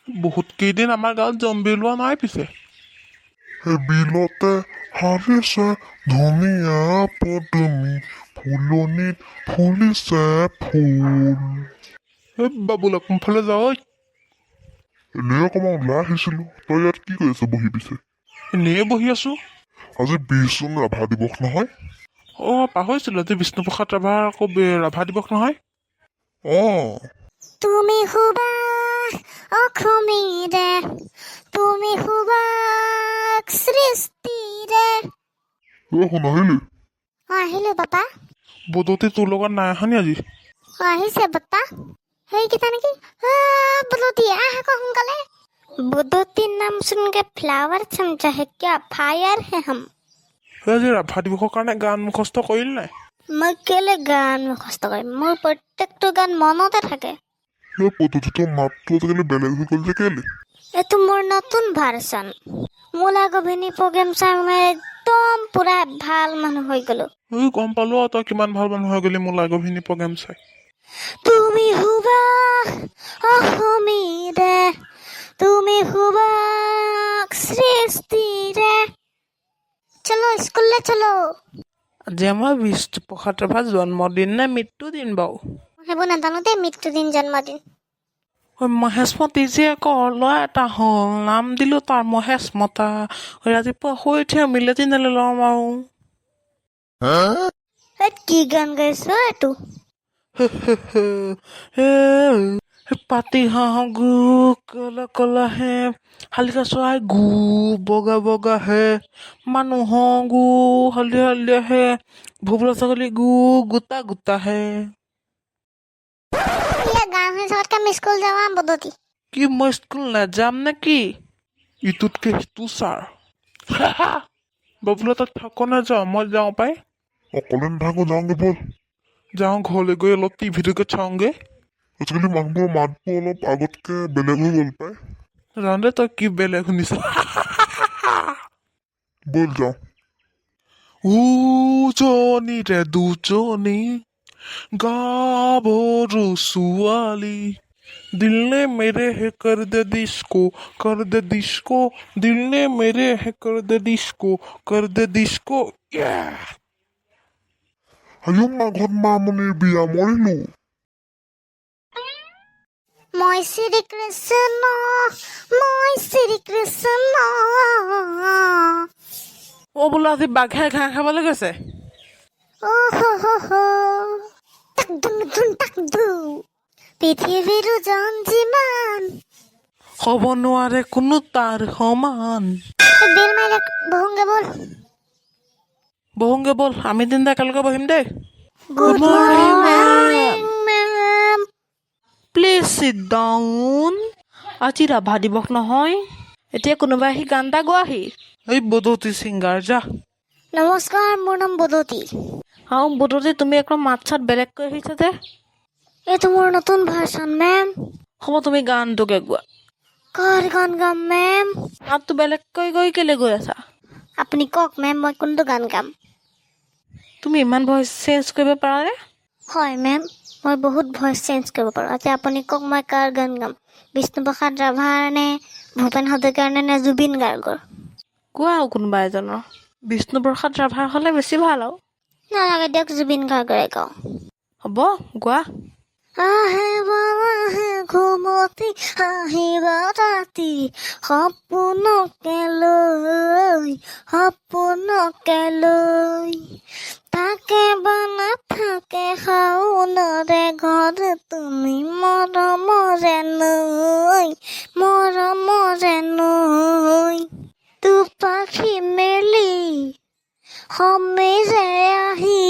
বহুত কেইদিন আমাৰ গাঁৱত জম্বি ওলোৱা নাই পিছে। সেই বিলতে হাৰিছে ধুনীয়া পদুমী, ফুলনিত ফুলিছে ফুল। এই বাবুলা কোনফালে যাৱ ঐ? এনেই অকণমান ওলাই আহিছিলো। তই ইয়াত কি কৰি আছ বহি পিছে? এনেয়ে বহি আছো। আজি 20 জুন ৰাভা দিৱস নহয়? পাহৰিছিলো আজি বিষ্ণুপ্ৰসাদ ৰাভাৰ আকৌ ৰাভা দিৱস নহয়। অঁ, তুমি সুবাস অসমীৰে, তুমি সুবাস সৃষ্টিৰে। শুনাহিলি? আহিলো বাপা। বদতি তোৰ লগত নাই অহা নি আজি? আহিছে বাপা। সেইকেইটা নেকি? বদতি আহ আকৌ সোনকালে। বদতিৰ নাম सुनके फ्लावर समझा है क्या? फायर है हम। আজি ৰাভা দিৱসৰ কাৰণে গান মুখস্থ কৰিলি নাই? মই কেলে গান মুখস্থ কৰিম? মোৰ প্ৰত্যেকটো গান মনতে থাকে। সেই পদ্ধতিটো মাতটো আজিকালি বেলেগ হৈ গ'ল যে কেলে? এইটো মোৰ নতুন ভাৰ্চন। মূলা গভিনী প্ৰগ্ৰেম চাই মই একদম পুৰা ভাল মানুহ হৈ গলো। গম পালো আৰু তই কিমান ভাল মানুহ হৈ গলি মোৰ লাগভিনী প্ৰগ্ৰেম চাই। তুমি সুবাস অসমীৰে, তুমি সুবাস সৃষ্টিৰে। চলো স্কুললৈ চলো। আজি আমাৰ বিষ্ণুপ্ৰসাদ ৰাভাৰ জন্মদিন নে মৃত্যুদিন বাৰু? সেইবোৰ নাজানো দেই, মৃত্যুদিন জন্মদিন। মহেশমতী যে আকৌ ল'ৰা এটা হ'ল, নাম দিলোঁ তাৰ মহেশমতা। ৰাতিপুৱা শুই উঠি মিলেতি নালে ল'ম আৰু। কি গান গাইছো এইটো? পাতি হাঁহ গু কলা কলা হে, শালিকা চৰাই গু বগা বগা হে, মানুহৰ গু হালধীয়া হালধীয়া হে, ভুবুলা ছাগলী গু গোটা গোটা হে। গান হৈ থকাতকে আমি স্কুল যাওঁ বদতি। কি মই স্কুল নাযাম নে কি? ইটোতকে সিটো ছাৰ। বাবুলা তাত থাক নাযাওঁ, মই যাওঁ পাই। অকলে নাথাকো, যাওঁগে ব'ল। যাওঁ ঘৰলৈ গৈ অলপ টিভিটোকে চাওঁগে। আজিকালি মানুহবোৰৰ মাতবোৰ অলপ আগতকে বেলেগ হৈ গ'ল পাই। জানো দে তই কি বেলেগ শুনিছ। ব'ল যাওঁ। উজনিৰে দুজনী গাভৰু ছোৱালী, দিল ने मेरे है कर दे डिस्को, कर दे डिस्को, दिल ने मेरे है कर दे डिस्को, कर दे डिस्को। হাইও মাঘত মামনিৰ বিয়া মৰিলো। মই শ্ৰী কৃষ্ণ, মই শ্ৰী কৃষ্ণ। বোলো আজি বাঘে ঘাঁহ খাবলৈ গৈছে। পৃথিৱীৰ ওজন যিমান হ'ব নোৱাৰে কোনো তাৰ সমান। বেল মাৰিলে বহোংগে বল। বহোংগে বল, আমি তিনিটা একেলগে বহিম দেই। Good morning ma'am. Please sit down. আজি ৰাভা দিৱস নহয়, এতিয়া কোনোবাই আহি গান এটা গোৱাহি। এই বদতি ছিংগাৰ যা। নমস্কাৰ, মোৰ নাম বদতি। আৰু বদতি তুমি একদম মাত চাত বেলেগকৈ আহিছা যে। এইটো মোৰ নতুন ভাৰ্চন মেম। হ'ব তুমি গানটোকে গোৱা। কাৰ গান গাম মেম? মাতটো বেলেগকৈ গৈ কেলে গৈ আছা? আপুনি কওক মেম, মই কোনটো গান গাম? তুমি ইমান ভইচ চেঞ্জ কৰিব পাৰানে? হয় মেম, মই বহুত ভইচ চেঞ্জ কৰিব পাৰোঁ। আজি আপুনি কওক মই কাৰ গান গাম? বিষ্ণুপ্ৰসাদ ৰাভাৰ নে ভূপেন হাজৰিকাৰ নে জুবিন গাৰ্গৰ? গোৱা আৰু কোনোবা এজনৰ। বিষ্ণুপ্ৰসাদ ৰাভাৰ হ'লে বেছি ভাল আৰু। নালাগে দিয়ক, জুবিন গাৰ্গৰে গাওঁ। হ'ব গোৱা। আহে বাহে ঘুমতি আহিবা ৰাতি, সপোনকে লৈ, সপোনকে লৈ। থাকে বা নাথাকে শাওনৰে ঘৰ, তুমি মৰমৰে নৈ, মৰমৰে নৈ। দুপাখি মেলি সমীৰে আহি,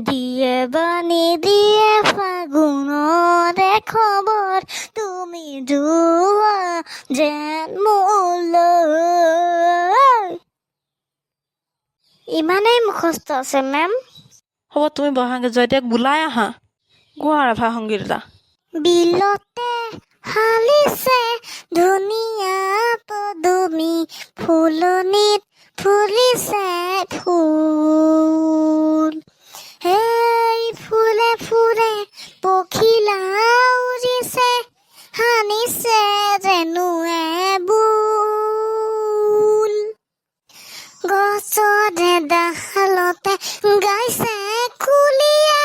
দিয়ে বানি দিয়ে ফাগুনৰে খবৰ, তুমি যোৱা যেন মোলৈ। ইমানেই মুখস্থ আছে মেম। হ'ব তুমি বহাগে যোৱা, এতিয়া বোলাই আহা। গোৱা ৰাভা সংগীত এটা। বিলতে হালিছে ধুনীয়া পদুমী, ফুলনিত ফুলিছে ফুল। সেই ফুলে ফুলে পখিলা উৰিছে, সানিছে ৰেণুৱে বুল গছতে ডালতে গাইছে কুলিয়ে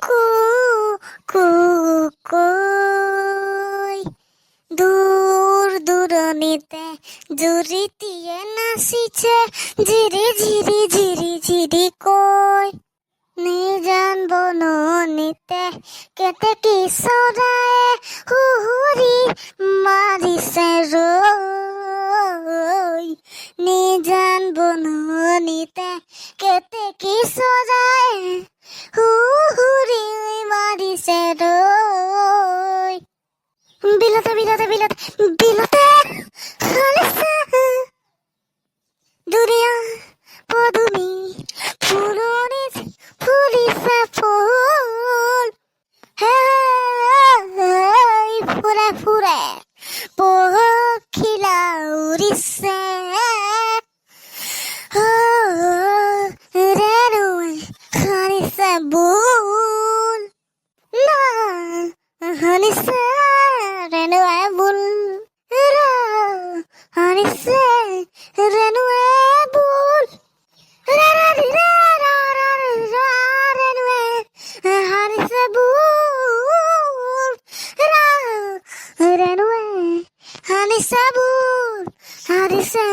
কু কু কৈ দূৰ দূৰণিতে জুৰিটিয়ে নাচিছে ঝিৰি ঝিৰি ঝিৰি ঝিৰি কৈ নিজান বননিতে কেতেকী চৰায়ে সুহুৰি মাৰিছে ৰৈ নিজান বননিতে কেতেকী চৰায়ে সুহুৰি মাৰিছে ৰৈ বিলতে বিলতে বিলতে বিলতে খালিছে দুনিয়া পদুমি ফুলনিত ফুলিছে ফুল হে ফুৰে ফুৰে পখিলা উৰিছে ৰেণুৱে সানিছে বুল না সানিছে ৰেণুৱে বুল সানিছে ৰেণুৱে বুল ৰেণুৱে সানিছে বুল ৰেণুৱে সানিছে বুল সানিছে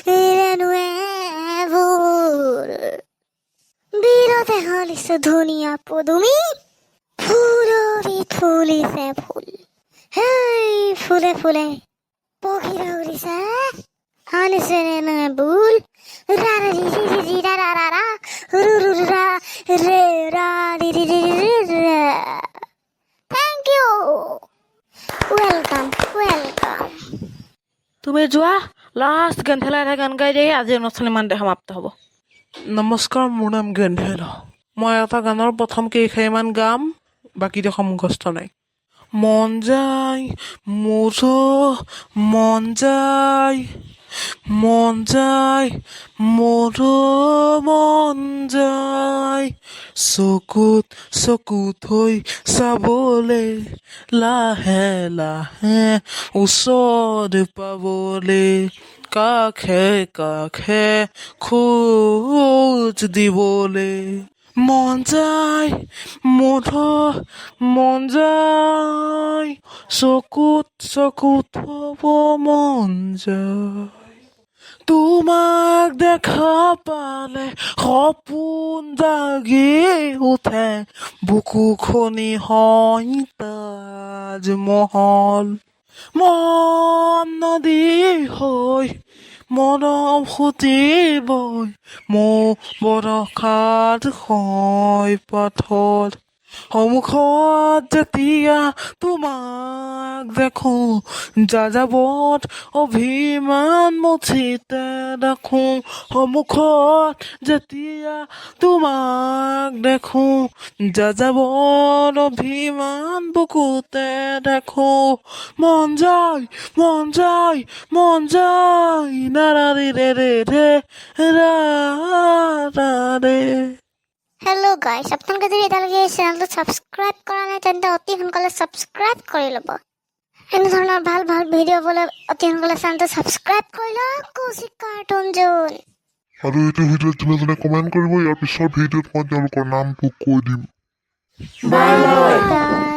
ৰেণুৱে বুল বিলতে সানিছে ধুনীয়া পদুমি ফুলনিত ফুলিছে ফুল হেই ফুলে ফুলে পখিলা উৰিছে সানিছে ৰেণুৱে বুল থ্যাংক ইউ ওয়েলকাম ওয়েলকাম তুমি যোৱা লাষ্ট গেন্ধেলা এটা গান গাই দিয়ে আজি অনুষ্ঠান ইমানতে সমাপ্ত হ'ব। নমস্কাৰ, মোৰ নাম গেন্ধেল। মই এটা গানৰ প্ৰথম কেইখাইমান গাম, বাকী দেখোন মুখস্থ নাই। মন যায় মোৰ মন যায় মন যায় মোৰ মন যায় চকুত চকুত হৈ চাবলে লাহে লাহে ওচৰত পাবলে কাষে কাষে খোজ দিবলে মন যায় মোৰ মন যায় চকুত চকুত হ'ব মন যায় তোমাক দেখা পালে সপোন জাগি উঠে বুকুখনি হয় তাজমহল মন নদী হৈ মৰম সুতিবই মোৰ বৰষাত হয় পাথৰ সন্মুখত যেতিয়া তোমাক দেখো যাযাবত অভিমান মুঠিতে ৰাখো সন্মুখত যেতিয়া তোমাক দেখো যাযাবত অভিমান বুকুতে ৰাখো মন যায় মন যায় মন যায় নাৰাৰি ৰে ৰে ৰে ৰা ৰা ৰে। হেল্ল' গাইছ, আপোনালোকে যদি এতিয়ালৈকে এই চেনেলটো ছাবস্ক্ৰাইব কৰা নাই তেন্তে অতি সোনকালে ছাবস্ক্ৰাইব কৰি ল'ব। এনেধৰণৰ ভাল ভাল ভিডিঅ' পাবলৈ অতি সোনকালে চেনেলটো ছাবস্ক্ৰাইব কৰি লওক। কৌশিক কাৰ্টুন জোন। আৰু এইটো ভিডিঅ'ত যোনে যোনে কমেণ্ট কৰিব, ইয়াৰ পিছৰ ভিডিঅ'ত মই তেওঁলোকৰ নামটো কৈ দিম। Bye bye.